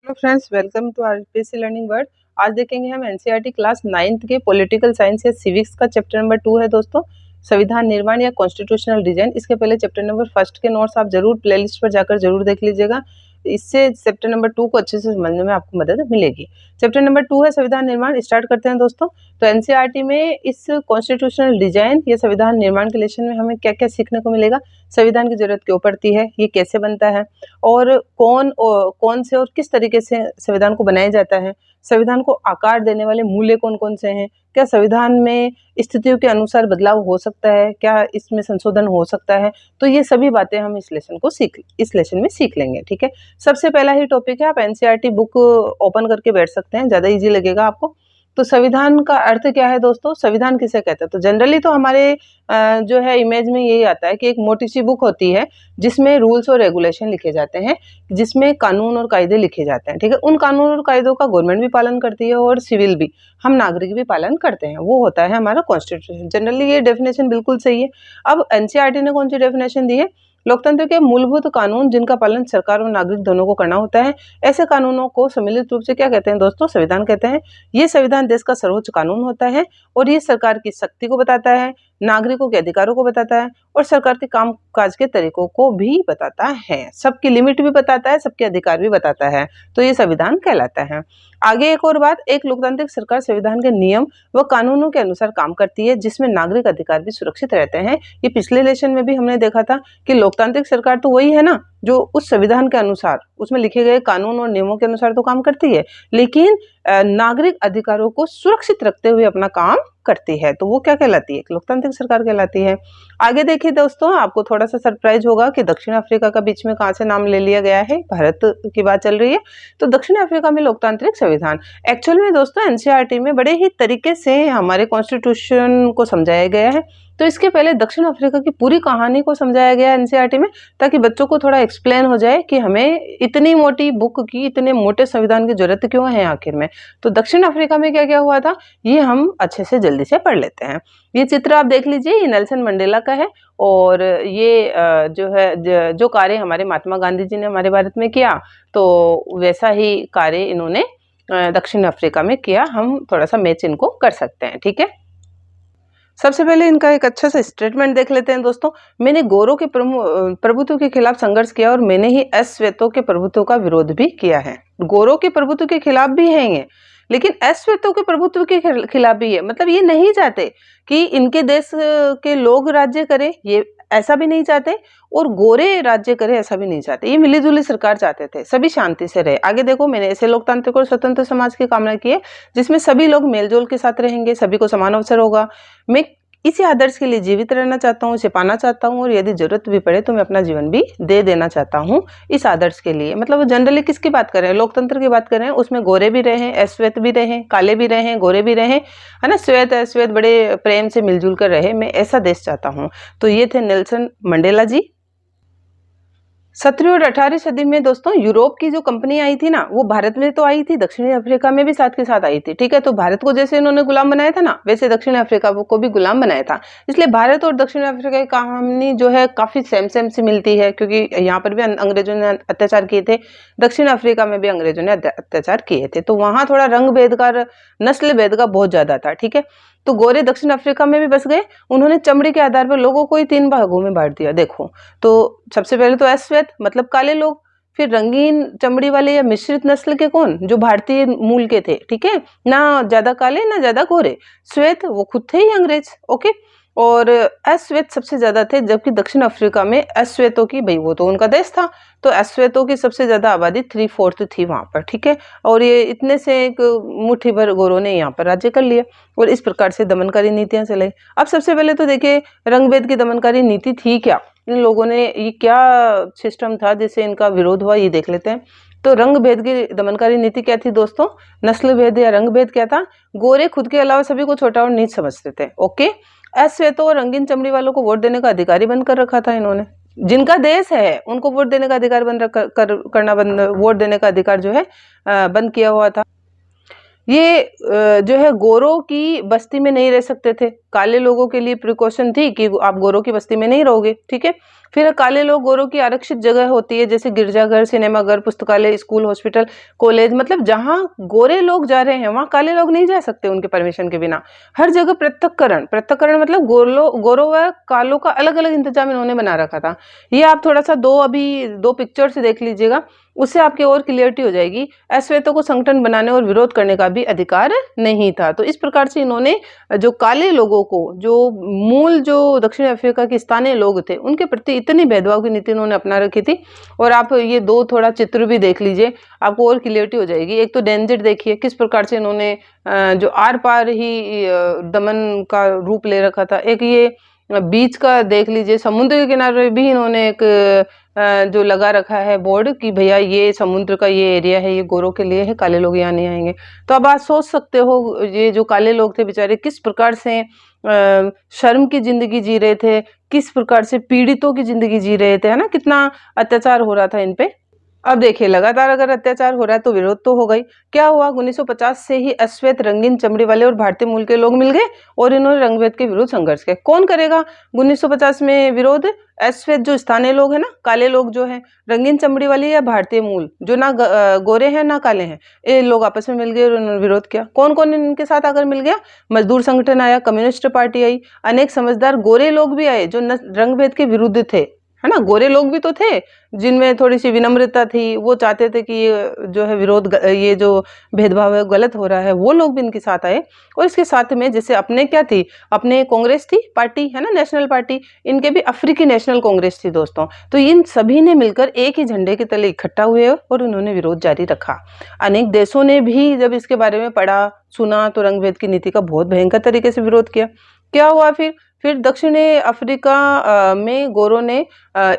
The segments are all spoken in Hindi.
Hello friends, welcome to RPSC learning world. आज देखेंगे हम एनसीईआरटी क्लास 9th के पॉलिटिकल साइंस या सिविक्स का चैप्टर नंबर 2 है दोस्तों, संविधान निर्माण या कॉन्स्टिट्यूशनल डिजाइन। इसके पहले चैप्टर नंबर 1 के नोट्स आप जरूर प्लेलिस्ट पर जाकर जरूर देख लीजिएगा, इससे चैप्टर नंबर 2 को अच्छे से समझने में आपको मदद मिलेगी। चैप्टर नंबर 2 है संविधान निर्माण। स्टार्ट करते हैं दोस्तों। तो एनसीईआरटी में इस कॉन्स्टिट्यूशनल डिजाइन या संविधान निर्माण के लेसन में हमें क्या क्या सीखने को मिलेगा, संविधान की जरूरत क्यों पड़ती है, ये कैसे बनता है, और कौन से और किस तरीके से संविधान को बनाया जाता है, संविधान को आकार देने वाले मूल्य कौन कौन से हैं, क्या संविधान में स्थितियों के अनुसार बदलाव हो सकता है, क्या इसमें संशोधन हो सकता है। तो ये सभी बातें हम इस लेसन में सीख लेंगे। ठीक है, सबसे पहला ही टॉपिक है, आप एनसीईआरटी बुक ओपन करके बैठ सकते हैं, ज़्यादा इजी लगेगा आपको। तो संविधान का अर्थ क्या है दोस्तों, संविधान किसे कहते हैं। तो जनरली तो हमारे जो है इमेज में यही आता है कि एक मोटी सी बुक होती है जिसमें रूल्स और रेगुलेशन लिखे जाते हैं, जिसमें कानून और कायदे लिखे जाते हैं। ठीक है, उन कानून और कायदों का गवर्नमेंट भी पालन करती है और सिविल भी, हम नागरिक भी पालन करते हैं, वो होता है हमारा कॉन्स्टिट्यूशन। जनरली ये डेफिनेशन बिल्कुल सही है। अब एनसीईआरटी ने कौन सी डेफिनेशन दी है, लोकतंत्र के मूलभूत कानून जिनका पालन सरकार और नागरिक दोनों को करना होता है, ऐसे कानूनों को सम्मिलित रूप से क्या कहते हैं दोस्तों, संविधान कहते हैं। ये संविधान देश का सर्वोच्च कानून होता है और ये सरकार की शक्ति को बताता है, नागरिकों के अधिकारों को बताता है और सरकार के काम काज के तरीकों को भी बताता है, सबकी लिमिट भी बताता है, सबके अधिकार भी बताता है। तो ये संविधान कहलाता है। आगे एक और बात, एक लोकतांत्रिक सरकार संविधान के नियम व कानूनों के अनुसार काम करती है, जिसमें नागरिक अधिकार भी सुरक्षित रहते हैं। ये पिछले लेसन में भी हमने देखा था कि लोकतांत्रिक सरकार तो वही है ना जो उस संविधान के अनुसार, उसमें लिखे गए कानून और नियमों के अनुसार तो काम करती है, लेकिन नागरिक अधिकारों को सुरक्षित रखते हुए अपना काम करती है। तो वो क्या कहलाती है, एक लोकतांत्रिक सरकार कहलाती है। आगे देखिए दोस्तों, आपको थोड़ा सा सरप्राइज होगा कि दक्षिण अफ्रीका का बीच में कहाँ से नाम ले लिया गया है, भारत की बात चल रही है। तो दक्षिण अफ्रीका में लोकतांत्रिक संविधान, एक्चुअल में दोस्तों एनसीईआरटी में बड़े ही तरीके से हमारे कॉन्स्टिट्यूशन को समझाया गया है। तो इसके पहले दक्षिण अफ्रीका की पूरी कहानी को समझाया गया है एनसीईआरटी में, ताकि बच्चों को थोड़ा एक्सप्लेन हो जाए कि हमें इतनी मोटी बुक की, इतने मोटे संविधान की जरूरत क्यों है आखिर में। तो दक्षिण अफ्रीका में क्या क्या हुआ था, ये हम अच्छे से जल्दी से पढ़ लेते हैं। ये चित्र आप देख लीजिए, ये नेल्सन मंडेला का है और ये जो है जो कार्य हमारे महात्मा गांधी जी ने हमारे भारत में किया, तो वैसा ही कार्य इन्होंने दक्षिण अफ्रीका में किया। हम थोड़ा सा मैच इनको कर सकते हैं। ठीक है, सबसे पहले इनका एक अच्छा सा स्टेटमेंट देख लेते हैं दोस्तों। मैंने गोरों के प्रभुत्व के खिलाफ संघर्ष किया और मैंने ही अश्वेतों के प्रभुत्व का विरोध भी किया है। गोरों के प्रभुत्व के खिलाफ भी है ये, लेकिन अश्वेतों के प्रभुत्व के खिलाफ भी है। मतलब ये नहीं चाहते कि इनके देश के लोग राज्य करें, ये ऐसा भी नहीं चाहते, और गोरे राज्य करें ऐसा भी नहीं चाहते। ये मिलीजुली सरकार चाहते थे, सभी शांति से रहे। आगे देखो, मैंने ऐसे लोकतांत्रिक और स्वतंत्र समाज की कामना की है जिसमें सभी लोग मेलजोल के साथ रहेंगे, सभी को समान अवसर होगा। मैं इसी आदर्श के लिए जीवित रहना चाहता हूँ, इसे पाना चाहता हूँ, और यदि जरूरत भी पड़े तो मैं अपना जीवन भी दे देना चाहता हूँ इस आदर्श के लिए। मतलब जनरली किसकी बात कर रहे हैं, लोकतंत्र की बात कर रहे हैं। उसमें गोरे भी रहे, अश्वेत भी रहे, काले भी रहे, गोरे भी रहे, है ना, श्वेत अश्वेत बड़े प्रेम से मिलजुल कर रहे। मैं ऐसा देश चाहता हूँ। तो ये थे नेल्सन मंडेला जी। 17वीं और 18वीं सदी में दोस्तों यूरोप की जो कंपनी आई थी ना, वो भारत में तो आई थी, दक्षिणी अफ्रीका में भी साथ के साथ आई थी। ठीक है, तो भारत को जैसे इन्होंने गुलाम बनाया था ना, वैसे दक्षिण अफ्रीका को भी गुलाम बनाया था। इसलिए भारत और दक्षिण अफ्रीका की कहानी जो है काफी सेम से मिलती है, क्योंकि यहाँ पर भी अंग्रेजों ने अत्याचार किए थे, दक्षिण अफ्रीका में भी अंग्रेजों ने अत्याचार किए थे। तो वहां थोड़ा रंग भेद का, नस्ल भेद का बहुत ज्यादा था। ठीक है, तो गोरे दक्षिण अफ्रीका में भी बस गए, उन्होंने चमड़ी के आधार पर लोगों को ही 3 भागों में बांट दिया। देखो, तो सबसे पहले तो अश्वेत मतलब काले लोग, फिर रंगीन चमड़ी वाले या मिश्रित नस्ल के कौन, जो भारतीय मूल के थे। ठीक है, ना ज्यादा काले ना ज्यादा गोरे, श्वेत वो खुद थे ही अंग्रेज। ओके, और अश्वेत सबसे ज्यादा थे, जबकि दक्षिण अफ्रीका में अश्वेतों की, भाई वो तो उनका देश था, तो अश्वेतों की सबसे ज्यादा आबादी 3/4 थी वहां पर। ठीक है, और ये इतने से एक मुट्ठी भर गोरों ने यहाँ पर राज्य कर लिया और इस प्रकार से दमनकारी नीतियां चलाई। अब सबसे पहले तो देखिए, रंगभेद की दमनकारी नीति थी क्या, इन लोगों ने ये क्या सिस्टम था जिससे इनका विरोध हुआ, ये देख लेते हैं। तो रंग भेद की दमनकारी नीति क्या थी दोस्तों, नस्ल भेद या रंग भेद क्या था, गोरे खुद के अलावा सभी को छोटा और नीच समझते थे। ओके, अश्वेतों और रंगीन चमड़ी वालों को वोट देने का अधिकार ही बंद कर रखा था इन्होंने। जिनका देश है उनको वोट देने का अधिकार बंद करना, वोट देने का अधिकार जो है बंद किया हुआ था। ये जो है गोरों की बस्ती में नहीं रह सकते थे। काले लोगों के लिए प्रिकॉशन थी कि आप गोरों की बस्ती में नहीं रहोगे, ठीक है। फिर काले लोग गोरों की आरक्षित जगह होती है, जैसे गिरजाघर, सिनेमाघर, पुस्तकालय, स्कूल, हॉस्पिटल, कॉलेज, मतलब जहाँ गोरे लोग जा रहे हैं वहाँ काले लोग नहीं जा सकते उनके परमिशन के बिना। हर जगह पृथक्करण, पृथक्करण मतलब गोरों व कालों का अलग अलग इंतजाम इन्होंने बना रखा था। ये आप थोड़ा सा दो पिक्चर से देख लीजिएगा, उससे आपकी और क्लियरिटी हो जाएगी। अश्वेतों को संगठन बनाने और विरोध करने का भी अधिकार नहीं था। तो इस प्रकार से इन्होंने जो काले लोगों को, जो दक्षिण अफ्रीका के स्थानीय लोग थे, उनके प्रति इतनी भेदभाव की नीति इन्होंने अपना रखी थी। और आप ये दो थोड़ा चित्र भी देख लीजिए, आपको और क्लियरिटी हो जाएगी। एक तो डेंजर देखिए किस प्रकार से इन्होंने जो आर पार ही दमन का रूप ले रखा था। एक ये बीच का देख लीजिए, समुद्र के किनारे भी इन्होंने एक जो लगा रखा है बोर्ड कि भैया ये समुद्र का ये एरिया है, ये गोरों के लिए है, काले लोग यहाँ नहीं आएंगे। तो अब आप सोच सकते हो ये जो काले लोग थे बेचारे किस प्रकार से शर्म की जिंदगी जी रहे थे, किस प्रकार से पीड़ितों की जिंदगी जी रहे थे, है ना, कितना अत्याचार हो रहा था इन पे। अब देखिए लगातार अगर अत्याचार हो रहा है तो विरोध तो होगा ही। क्या हुआ, 1950 से ही अश्वेत, रंगीन चमड़ी वाले और भारतीय मूल के लोग मिल गए और इन्होंने रंगभेद के विरुद्ध संघर्ष किया। कौन करेगा 1950 में विरोध? अश्वेत जो स्थानीय लोग है ना, काले लोग जो है, रंगीन चमड़ी वाले या भारतीय मूल जो ना गोरे हैं ना काले हैं, ये लोग आपस में मिल गए और उन्होंने विरोध किया। कौन कौन इनके साथ आकर मिल गया? मजदूर संगठन आया, कम्युनिस्ट पार्टी आई, अनेक समझदार गोरे लोग भी आए जो रंगभेद के विरुद्ध थे, है ना। गोरे लोग भी तो थे जिनमें थोड़ी सी विनम्रता थी, वो चाहते थे कि ये जो है विरोध, ये जो भेदभाव है गलत हो रहा है, वो लोग भी इनके साथ आए। और इसके साथ में जैसे अपने क्या थी, अपने कांग्रेस थी पार्टी, है ना, नेशनल पार्टी, इनके भी अफ्रीकी नेशनल कांग्रेस थी दोस्तों। तो इन सभी ने मिलकर एक ही झंडे के तले इकट्ठा हुए और उन्होंने विरोध जारी रखा। अनेक देशों ने भी जब इसके बारे में पढ़ा सुना तो रंगभेद की नीति का बहुत भयंकर तरीके से विरोध किया। क्या हुआ फिर दक्षिणी अफ्रीका में गोरों ने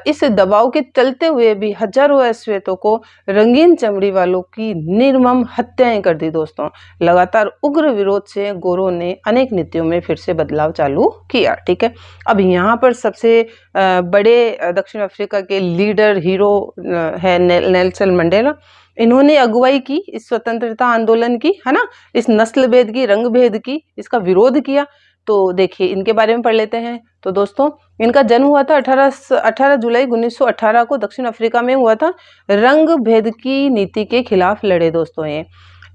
इस दबाव के चलते हुए भी हजारों अश्वेतों को रंगीन चमड़ी वालों की निर्मम हत्याएं कर दी दोस्तों। लगातार उग्र विरोध से गोरों ने अनेक नीतियों में फिर से बदलाव चालू किया, ठीक है। अब यहाँ पर सबसे बड़े दक्षिण अफ्रीका के लीडर हीरो है नेल्सन मंडेला। इन्होंने अगुवाई की इस स्वतंत्रता आंदोलन की, है ना, इस नस्ल भेद की, रंग भेद की, इसका विरोध किया। तो देखिए इनके बारे में पढ़ लेते हैं। तो दोस्तों इनका जन्म हुआ था 18 जुलाई 1918 को दक्षिण अफ्रीका में हुआ था। रंग भेद की नीति के खिलाफ लड़े दोस्तों ये।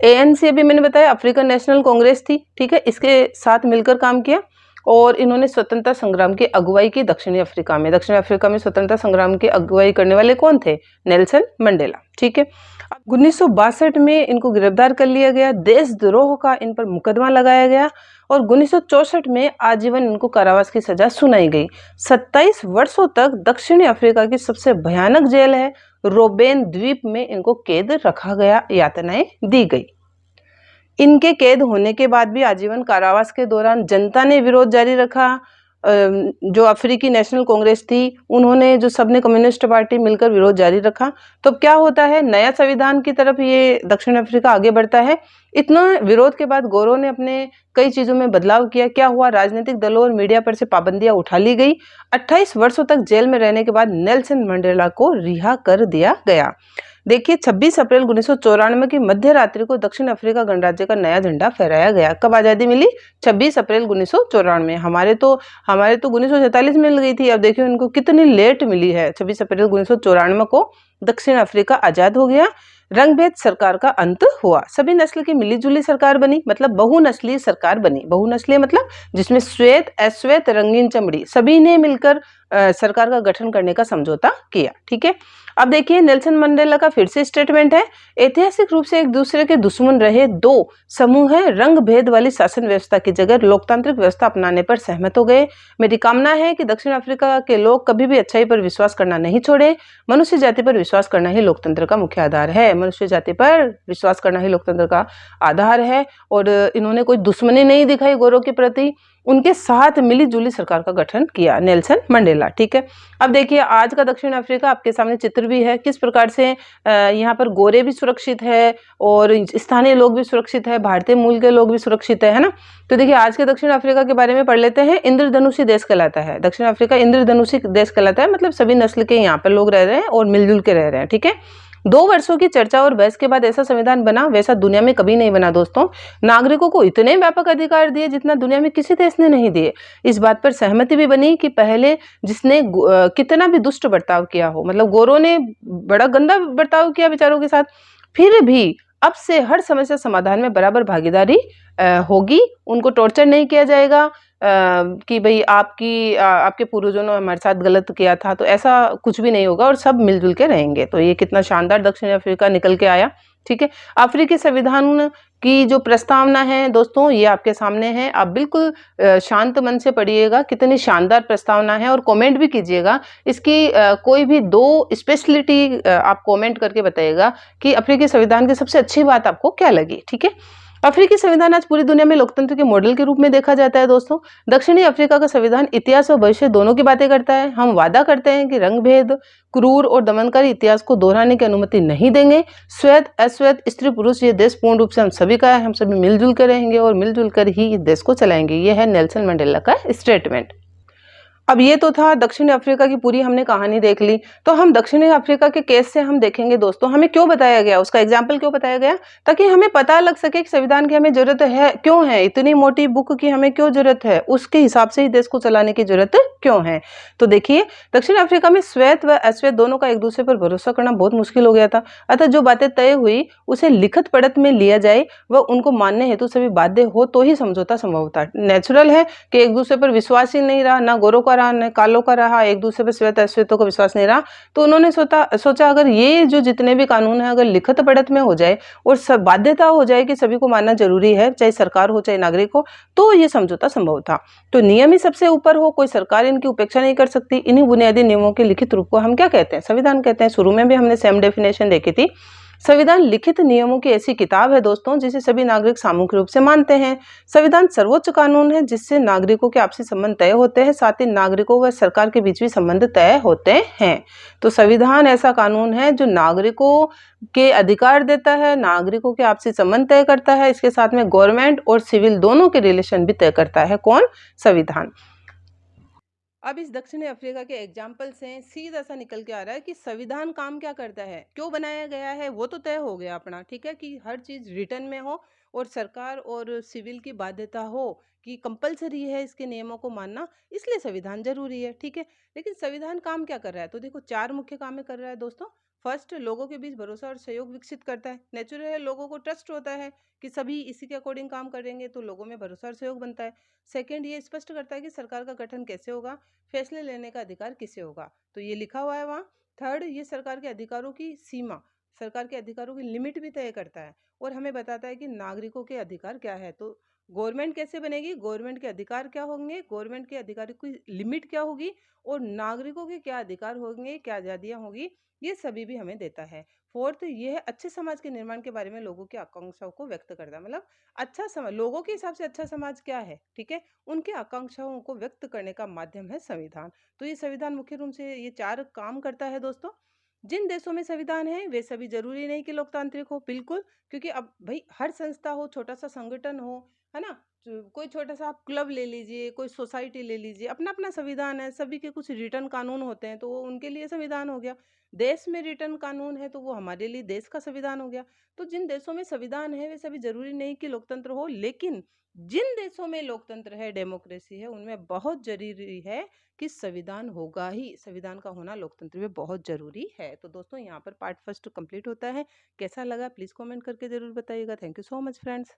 ANC अभी मैंने बताया अफ्रीकन नेशनल कांग्रेस थी, ठीक है, इसके साथ मिलकर काम किया और इन्होंने स्वतंत्रता संग्राम की अगुवाई की दक्षिणी अफ्रीका में। दक्षिण अफ्रीका में स्वतंत्रता संग्राम की अगुवाई करने वाले कौन थे? नेल्सन मंडेला, ठीक है। 1962 में इनको गिरफ्तार कर लिया गया, देशद्रोह का इन पर मुकदमा लगाया गया और 1964 में आजीवन इनको कारावास की सजा सुनाई गई। 27 वर्षों तक दक्षिणी अफ्रीका की सबसे भयानक जेल है रोबेन द्वीप में इनको कैद रखा गया, यातनाएं दी गई। इनके कैद होने के बाद भी आजीवन कारावास के दौरान जनता ने विरोध जारी रखा। जो अफ्रीकी नेशनल कांग्रेस थी उन्होंने, जो सबने कम्युनिस्ट पार्टी मिलकर विरोध जारी रखा। तो क्या होता है, नया संविधान की तरफ ये दक्षिण अफ्रीका आगे बढ़ता है। इतना विरोध के बाद गोरों ने अपने कई चीजों में बदलाव किया। क्या हुआ, राजनीतिक दलों और मीडिया पर से पाबंदियां उठा ली गई। 28 वर्षों तक जेल में रहने के बाद नेल्सन मंडेला को रिहा कर दिया गया। देखिए 26 अप्रैल 1994 की मध्य रात्रि को दक्षिण अफ्रीका गणराज्य का नया झंडा फहराया गया। कब आजादी मिली? 26 अप्रैल 1994 में। हमारे तो 1947 में मिल गई थी। अब देखिए उनको कितनी लेट मिली है। 26 अप्रैल 1994 को दक्षिण अफ्रीका आजाद हो गया। रंगभेद सरकार का अंत हुआ। सभी नस्ल की मिलीजुली सरकार बनी, मतलब बहुनस्लीय सरकार बनी। बहुनस्लीय मतलब जिसमें श्वेत, अश्वेत, रंगीन चमड़ी सभी ने मिलकर सरकार का गठन करने का समझौता किया, ठीक है। अब देखिए नेल्सन मंडेला का फिर से स्टेटमेंट है। ऐतिहासिक रूप से एक दूसरे के दुश्मन रहे दो समूह है रंग भेद वाली शासन व्यवस्था की जगह लोकतांत्रिक व्यवस्था अपनाने पर सहमत हो गए। मेरी कामना है कि दक्षिण अफ्रीका के लोग कभी भी अच्छाई पर विश्वास करना नहीं छोड़े। मनुष्य जाति पर विश्वास करना ही लोकतंत्र का मुख्य आधार है। मनुष्य जाति पर विश्वास करना ही लोकतंत्र का आधार है। और इन्होंने कोई दुश्मनी नहीं दिखाई गोरों के प्रति, उनके साथ मिली जुली सरकार का गठन किया नेल्सन मंडेला, ठीक है। अब देखिए आज का दक्षिण अफ्रीका आपके सामने चित्र भी है, किस प्रकार से यहाँ पर गोरे भी सुरक्षित है और स्थानीय लोग भी सुरक्षित है, भारतीय मूल के लोग भी सुरक्षित है ना। तो देखिए आज के दक्षिण अफ्रीका के बारे में पढ़ लेते हैं। इंद्रधनुषी देश कहलाता है दक्षिण अफ्रीका, इंद्रधनुषी देश कहलाता है, मतलब सभी नस्ल के यहाँ पर लोग रह रहे हैं और मिलजुल के रह रहे हैं, ठीक है। 2 वर्षों की चर्चा और बहस के बाद ऐसा संविधान बना, वैसा दुनिया में कभी नहीं बना दोस्तों। नागरिकों को इतने व्यापक अधिकार दिए जितना दुनिया में किसी देश ने नहीं दिए। इस बात पर सहमति भी बनी कि पहले जिसने कितना भी दुष्ट बर्ताव किया हो, मतलब गोरों ने बड़ा गंदा बर्ताव किया बेचारों के साथ, फिर भी अब से हर समस्या समाधान में बराबर भागीदारी होगी। उनको टॉर्चर नहीं किया जाएगा कि भाई आपके पूर्वजों ने हमारे साथ गलत किया था, तो ऐसा कुछ भी नहीं होगा और सब मिलजुल के रहेंगे। तो ये कितना शानदार दक्षिण अफ्रीका निकल के आया। ठीक है, अफ्रीकी संविधान की जो प्रस्तावना है दोस्तों, ये आपके सामने है। आप बिल्कुल शांत मन से पढ़िएगा, कितनी शानदार प्रस्तावना है, और कमेंट भी कीजिएगा। इसकी कोई भी 2 स्पेशलिटी आप कमेंट करके बताइएगा कि अफ्रीकी संविधान की सबसे अच्छी बात आपको क्या लगी। ठीक है, अफ्रीकी संविधान आज पूरी दुनिया में लोकतंत्र के मॉडल के रूप में देखा जाता है दोस्तों। दक्षिणी अफ्रीका का संविधान इतिहास और भविष्य दोनों की बातें करता है। हम वादा करते हैं कि रंग भेद, क्रूर और दमनकारी इतिहास को दोहराने की अनुमति नहीं देंगे। श्वेत अश्वेत स्त्री पुरुष ये देश पूर्ण रूप से हम सभी का है। हम सभी मिलजुल कर रहेंगे और मिलजुल कर ही इस देश को चलाएंगे। ये है नेल्सन मंडेला का स्टेटमेंट। अब ये तो था दक्षिण अफ्रीका की पूरी हमने कहानी देख ली। तो हम दक्षिणी अफ्रीका के केस से हम देखेंगे दोस्तों, हमें क्यों बताया गया, उसका एग्जाम्पल क्यों बताया गया, ताकि हमें पता लग सके कि संविधान की हमें जरूरत है क्यों है, इतनी मोटी बुक की हमें क्यों जरूरत है, उसके हिसाब से ही देश को चलाने की जरूरत क्यों है। तो देखिए, दक्षिण अफ्रीका में श्वेत व अश्वेत दोनों का एक दूसरे पर भरोसा करना बहुत मुश्किल हो गया था। अतः जो बातें तय हुई उसे लिखित पढ़त में लिया जाए व उनको मानने हेतु सभी बाध्य हो तो ही समझौता संभव था। नेचुरल है कि एक दूसरे पर विश्वास ही नहीं रहा, ना गोरों का रहा न कालों का रहा, एक दूसरे पर श्वेत अश्वेतों का विश्वास नहीं रहा। तो उन्होंने सोचा अगर ये जो जितने भी कानून है अगर लिखित पढ़त में हो जाए और सब बाध्यता हो जाए कि सभी को मानना जरूरी है, चाहे सरकार हो चाहे नागरिक हो, तो ये समझौता संभव था। तो नियम ही सबसे ऊपर हो, कोई सरकार इनकी उपेक्षा नहीं कर सकती। इन्हीं बुनियादी नियमों के लिखित रूप को हम क्या कहते हैं, संविधान कहते हैं। शुरू में भी हमने सेम डेफिनेशन देखी थी। संविधान लिखित नियमों की ऐसी किताब है दोस्तों जिसे सभी नागरिक सामूहिक रूप से मानते हैं। संविधान सर्वोच्च कानून है जिससे नागरिकों के आपसी संबंध तय होते हैं, साथ ही नागरिकों व सरकार के बीच भी संबंध तय होते हैं। तो संविधान ऐसा कानून है जो नागरिकों के अधिकार देता है, नागरिकों के आपसी संबंध तय करता है, इसके साथ में गवर्नमेंट और सिविल दोनों के रिलेशन भी तय करता है। कौन? संविधान। अब इस दक्षिणी अफ्रीका के एग्जाम्पल से सीधा सा निकल के आ रहा है कि संविधान काम क्या करता है, क्यों बनाया गया है, वो तो तय हो गया अपना। ठीक है, कि हर चीज रिटर्न में हो और सरकार और सिविल की बाध्यता हो कि कंपलसरी है इसके नियमों को मानना, इसलिए संविधान जरूरी है। ठीक है, लेकिन संविधान काम क्या कर रहा है, तो देखो 4 मुख्य काम कर रहा है दोस्तों। फर्स्ट, लोगों के बीच भरोसा और सहयोग विकसित करता है। नेचुरल है, लोगों को ट्रस्ट होता है कि सभी इसी के अकॉर्डिंग काम करेंगे, तो लोगों में भरोसा और सहयोग बनता है। सेकंड, ये स्पष्ट करता है कि सरकार का गठन कैसे होगा, फैसले लेने का अधिकार किसे होगा, तो ये लिखा हुआ है वहाँ। थर्ड, ये सरकार के अधिकारों की सीमा, सरकार के अधिकारों की लिमिट भी तय करता है और हमें बताता है कि नागरिकों के अधिकार क्या है। तो गवर्नमेंट कैसे बनेगी, गवर्नमेंट के अधिकार क्या होंगे, गवर्नमेंट के अधिकारों की लिमिट क्या होगी और नागरिकों के क्या अधिकार होंगे, क्या आजादियां होगी, ये सभी भी हमें देता है। फोर्थ, ये है अच्छे समाज के निर्माण के बारे में लोगों की आकांक्षाओं को व्यक्त करता है। मतलब अच्छा समाज, लोगों के हिसाब से अच्छा समाज क्या है, ठीक है, उनके आकांक्षाओं को व्यक्त करने का माध्यम है संविधान। तो ये संविधान मुख्य रूप से ये 4 काम करता है दोस्तों। जिन देशों में संविधान है वे सभी जरूरी नहीं कि लोकतांत्रिक हो, बिल्कुल, क्योंकि अब भाई हर संस्था हो, छोटा सा संगठन हो, है ना, कोई छोटा सा आप क्लब ले लीजिए, कोई सोसाइटी ले लीजिए, अपना अपना संविधान है, सभी के कुछ रिटर्न कानून होते हैं, तो वो उनके लिए संविधान हो गया। देश में रिटर्न कानून है तो वो हमारे लिए देश का संविधान हो गया। तो जिन देशों में संविधान है वे सभी जरूरी नहीं कि लोकतंत्र हो, लेकिन जिन देशों में लोकतंत्र है, डेमोक्रेसी है, उनमें बहुत जरूरी है कि संविधान होगा ही, संविधान का होना लोकतंत्र में बहुत जरूरी है। तो दोस्तों यहाँ पर पार्ट फर्स्ट कंप्लीट होता है। कैसा लगा प्लीज कमेंट करके जरूर बताइएगा। Thank you so much friends.